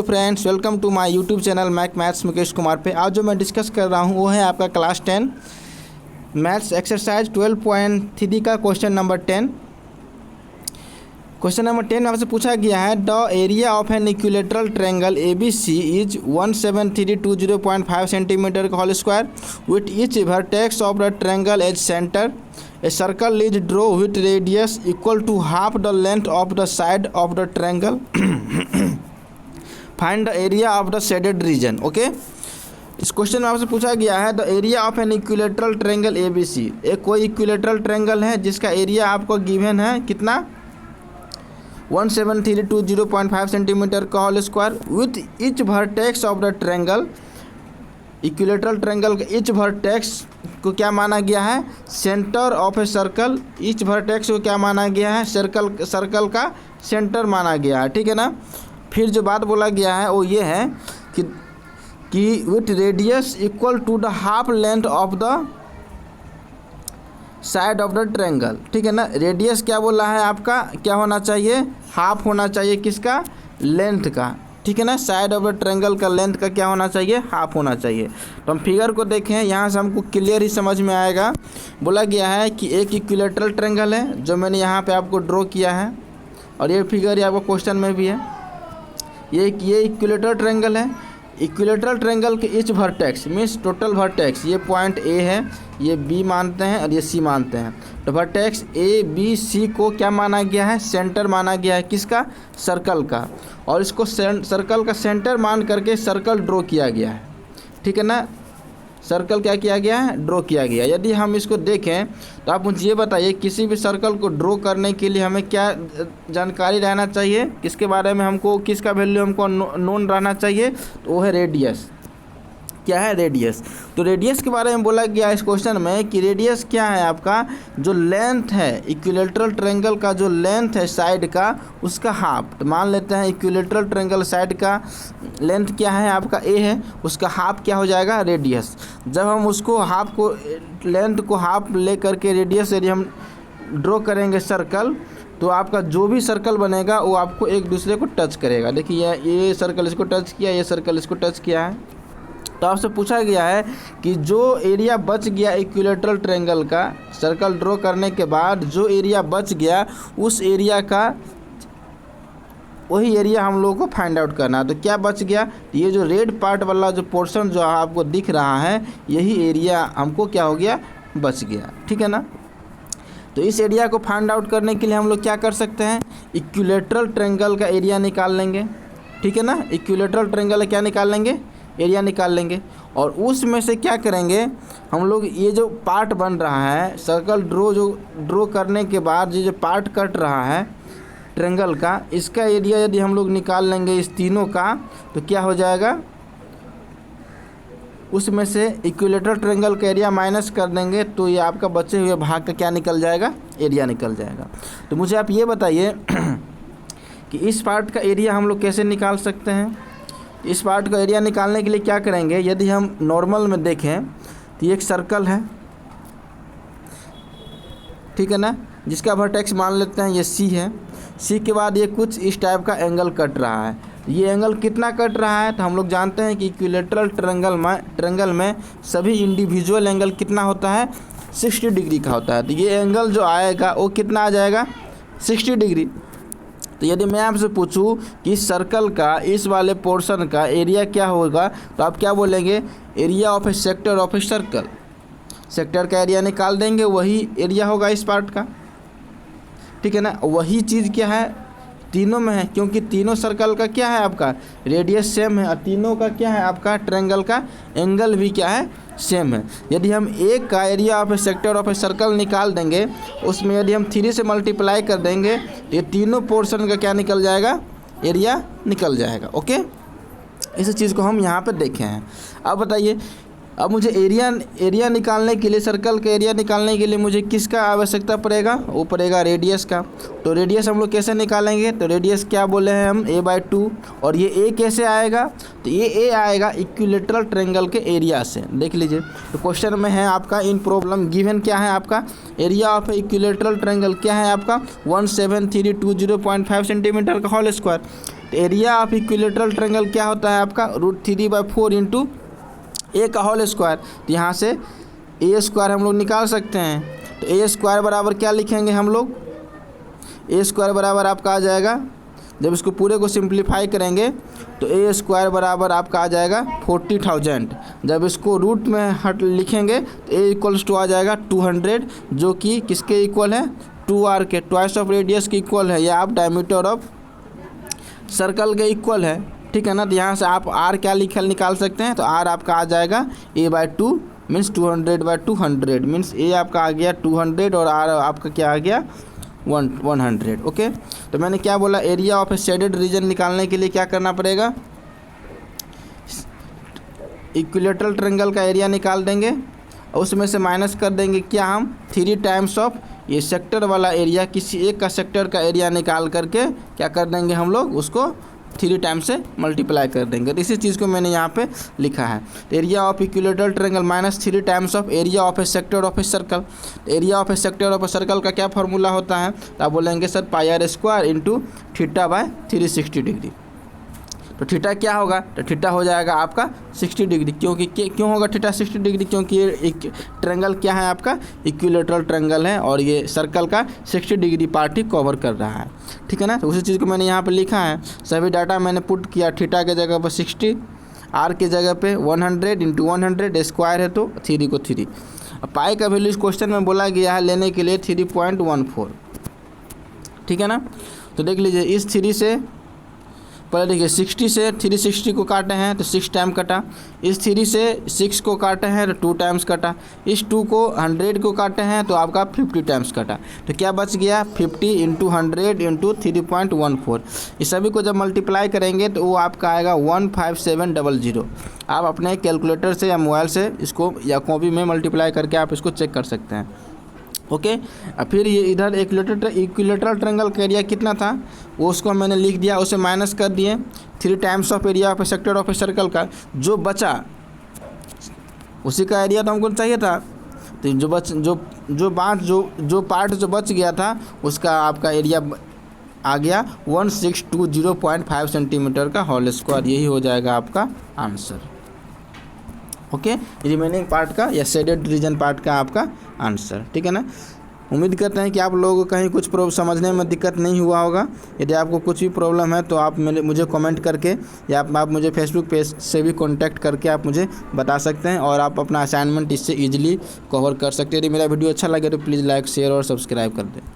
Friends, welcome to my YouTube channel maths Mukesh Kumar पे। आज जो मैं डिस्कस कर रहा हूँ वो है आपका क्लास 10 मैथ्स एक्सरसाइज 12.3 का क्वेश्चन नंबर 10। क्वेश्चन नंबर 10 आपसे पूछा गया है the area of an equilateral triangle ABC is 17320.5 centimetre whole square with each vertex of the triangle as centre. A circle is drawn with radius equal to half the length of the side of the triangle. Find the area of the shaded region. Okay? इस question में आपसे पूछा गया है the area of an equilateral triangle ABC। एक कोई equilateral triangle है जिसका एरिया आपको गिवन है कितना 17320.5 सेंटीमीटर का whole square with each vertex of the triangle. Equilateral triangle का ईच वर्टेक्स को क्या माना गया है centre of a circle. Each vertex को क्या माना गया है सर्कल का सेंटर माना गया है। ठीक है ना। फिर जो बात बोला गया है वो ये है कि with radius equal to the half length of the side of the triangle. ठीक है ना। रेडियस क्या बोला है आपका क्या होना चाहिए हाफ होना चाहिए किसका लेंथ का। ठीक है ना। साइड ऑफ द ट्रायंगल का लेंथ का क्या होना चाहिए हाफ होना चाहिए। तो हम फिगर को देखें यहाँ से हमको क्लियर ही समझ में आएगा। बोला गया है कि एक इक्विलेटरल ट्रायंगल है जो मैंने यहाँ पे आपको ड्रॉ किया है और ये फिगर ये आपको क्वेश्चन में भी है। ये इक्विलेटरल ट्रायंगल है। इक्विलेटरल ट्रायंगल के each vertex means total vertex ये पॉइंट A है, ये B मानते हैं और ये C मानते हैं। तो वर्टेक्स ABC को क्या माना गया है सेंटर माना गया है किसका सर्कल का। और इसको सर्कल का सेंटर मान करके सर्कल ड्रॉ किया गया है। ठीक है ना। सर्कल क्या किया गया है ड्रॉ किया गया। यदि हम इसको देखें तो आप मुझे ये बताइए किसी भी सर्कल को ड्रॉ करने के लिए हमें क्या जानकारी रहना चाहिए किसके बारे में हमको किसका वैल्यू हमको नोन रहना चाहिए तो वो है रेडियस। क्या है रेडियस। तो रेडियस के बारे में बोला गया इस क्वेश्चन में कि रेडियस क्या है आपका जो लेंथ है इक्विलेटरल ट्रायंगल का जो लेंथ है साइड का उसका हाफ। तो मान लेते हैं इक्विलेटरल ट्रायंगल साइड का लेंथ क्या है आपका A है उसका हाफ क्या हो जाएगा रेडियस। जब हम उसको हाफ को लेंथ को हाफ ले करके रेडियस यदि हम ड्रॉ करेंगे सर्कल तो आपका जो भी सर्कल बनेगा वो आपको एक दूसरे को टच करेगा। देखिए ये सर्कल इसको टच किया ये सर्कल इसको टच किया है। तो आपसे पूछा गया है कि जो एरिया बच गया इक्विलेटरल ट्रायंगल का सर्कल ड्रॉ करने के बाद जो एरिया बच गया उस एरिया का वही एरिया हम लोगों को फाइंड आउट करना है। तो क्या बच गया ये जो रेड पार्ट वाला जो पोर्शन जो आपको दिख रहा है यही एरिया हमको क्या हो गया बच गया। ठीक है ना। तो इस एरिया को फाइंड आउट करने के लिए हम लोग क्या कर सकते हैं इक्विलेटरल ट्रायंगल का एरिया निकाल लेंगे। ठीक है ना। इक्विलेटरल ट्रायंगल क्या निकाल लेंगे एरिया निकाल लेंगे और उसमें से क्या करेंगे हम लोग ये जो पार्ट बन रहा है सर्कल ड्रॉ करने के बाद ये जो पार्ट कट रहा है ट्रायंगल का इसका एरिया यदि हम लोग निकाल लेंगे इस तीनों का तो क्या हो जाएगा उसमें से इक्विलेटरल ट्रायंगल का एरिया माइनस कर देंगे तो ये आपका बचे हुए भाग का क्या निकल जाएगा एरिया निकल जाएगा। तो मुझे आप ये बताइए कि इस पार्ट का एरिया हम लोग कैसे निकाल सकते हैं। इस पार्ट का एरिया निकालने के लिए क्या करेंगे यदि हम नॉर्मल में देखें तो ये एक सर्कल है। ठीक है ना। जिसका वर्टेक्स मान लेते हैं ये C है। C के बाद ये कुछ इस टाइप का एंगल कट रहा है। ये एंगल कितना कट रहा है तो हम लोग जानते हैं कि इक्विलेटरल ट्रायंगल में सभी इंडिविजुअल एंगल कितना होता है 60 डिग्री का होता है। तो ये एंगल जो आएगा वो कितना आ जाएगा 60 डिग्री। तो यदि मैं आपसे पूछूं कि इस सर्कल का इस वाले पोर्शन का एरिया क्या होगा तो आप क्या बोलेंगे area of A sector of a circle. Sector का एरिया निकाल देंगे वही एरिया होगा इस पार्ट का। ठीक है ना। वही चीज़ क्या है तीनों में है क्योंकि तीनों सर्कल का क्या है आपका रेडियस सेम है और तीनों का क्या है आपका ट्रायंगल का एंगल भी क्या है सेम है। यदि हम एक का area of A sector of a circle निकाल देंगे उसमें यदि हम 3 से मल्टीप्लाई कर देंगे तो ये तीनों पोर्शन का क्या निकल जाएगा एरिया निकल जाएगा। ओके इस चीज़ को हम यहाँ पे देखे हैं। अब बताइए अब मुझे एरिया निकालने के लिए सर्कल का एरिया निकालने के लिए मुझे किसका आवश्यकता पड़ेगा वो पड़ेगा रेडियस का। तो रेडियस हम लोग कैसे निकालेंगे तो रेडियस क्या बोले हैं हम A/2 और ये A कैसे आएगा तो ये A आएगा इक्विलेटरल ट्रायंगल के एरिया से। देख लीजिए तो क्वेश्चन में है आपका इन प्रॉब्लम गिवन क्या है आपका एरिया ऑफ इक्विलेटरल ट्रायंगल क्या है आपका 17320.5 सेंटीमीटर का होल स्क्वायर। तो एरिया ऑफ इक्विलेटरल ट्रायंगल क्या होता है आपका, √3/4 इंटू ए का होल स्क्वायर। तो यहाँ से ए स्क्वायर हम लोग निकाल सकते हैं। तो ए स्क्वायर बराबर क्या लिखेंगे हम लोग, ए स्क्वायर बराबर आपका आ जाएगा, जब इसको पूरे को सिंप्लीफाई करेंगे तो ए स्क्वायर बराबर आपका आ जाएगा 40,000। जब इसको रूट में हट लिखेंगे तो ए इक्वल्स टू आ जाएगा 200, जो कि किसके इक्वल है, 2r के, ट्वाइस ऑफ रेडियस के इक्वल है, या आप डायमीटर ऑफ सर्कल के इक्वल है। ठीक है ना। तो यहाँ से आप r क्या निकाल सकते हैं, तो r आपका आ जाएगा a/2 मीन्स 200/200 मीन्स a आपका आ गया 200 और r आपका क्या आ गया 100। ओके। तो मैंने क्या बोला, area of A shaded region निकालने के लिए क्या करना पड़ेगा, इक्विलेटरल ट्रायंगल का एरिया निकाल देंगे और उसमें से माइनस कर देंगे क्या हम 3 टाइम्स ऑफ ये सेक्टर वाला एरिया, किसी एक का सेक्टर का एरिया निकाल करके क्या कर देंगे हम लोग, उसको 3 टाइम्स से मल्टीप्लाई कर देंगे। तो इसी चीज़ को मैंने यहाँ पे लिखा है। तो area of equilateral triangle minus 3 times of area of A sector of a circle. Area of A sector of a circle का क्या फार्मूला होता है, तो आप बोलेंगे सर πr² इंटू θ/360 डिग्री। तो थीटा क्या होगा, तो थीटा हो जाएगा आपका 60 डिग्री। क्यों होगा थीटा 60 डिग्री, क्योंकि ये एक ट्रायंगल क्या है आपका, इक्विलेटरल ट्रायंगल है और ये सर्कल का 60 डिग्री पार्ट ही कवर कर रहा है। ठीक है ना। तो उसी चीज़ को मैंने यहाँ पे लिखा है, सभी डाटा मैंने पुट किया, थीटा के जगह पर 60, आर के जगह पे 100 इंटू 100, स्क्वायर है तो 3 को 3। अब पाई का वैल्यू इस क्वेश्चन में बोला गया है लेने के लिए 3.14। ठीक है ना। तो देख लीजिए, इस 3 से पहले देखिए 60 से 360 को काटे हैं तो 6 टाइम कटा, इस 3 से 6 को काटे हैं तो 2 टाइम्स कटा, इस 2 को 100 को काटे हैं तो आपका 50 टाइम्स कटा। तो क्या बच गया, 50 इंटू 100 इंटू 3.14। इस सभी को जब मल्टीप्लाई करेंगे तो वो आपका आएगा 15700। आप अपने कैलकुलेटर से या मोबाइल से इसको या कॉपी में मल्टीप्लाई करके आप इसको चेक कर सकते हैं। ओके। फिर ये इधर इक्विलेटरल ट्रायंगल का एरिया कितना था वो उसको मैंने लिख दिया, उसे माइनस कर दिए 3 times of area of A sector of a circle का, जो बचा उसी का एरिया तो हमको चाहिए था। तो जो पार्ट जो बच गया था उसका आपका एरिया आ गया 1620.5 सेंटीमीटर का होल स्क्वायर। यही हो जाएगा आपका आंसर। ओके। रिमेनिंग पार्ट का या शेडेड रीजन पार्ट का आपका आंसर। ठीक है ना। उम्मीद करते हैं कि आप लोगों को कहीं कुछ समझने में दिक्कत नहीं हुआ होगा। यदि आपको कुछ भी प्रॉब्लम है तो आप मुझे कमेंट करके या आप मुझे फेसबुक पेज से भी कांटेक्ट करके आप मुझे बता सकते हैं और आप अपना असाइनमेंट इससे ईजिली कवर कर सकते हैं। यदि मेरा वीडियो अच्छा लगे तो प्लीज़ लाइक, शेयर और सब्सक्राइब कर दें।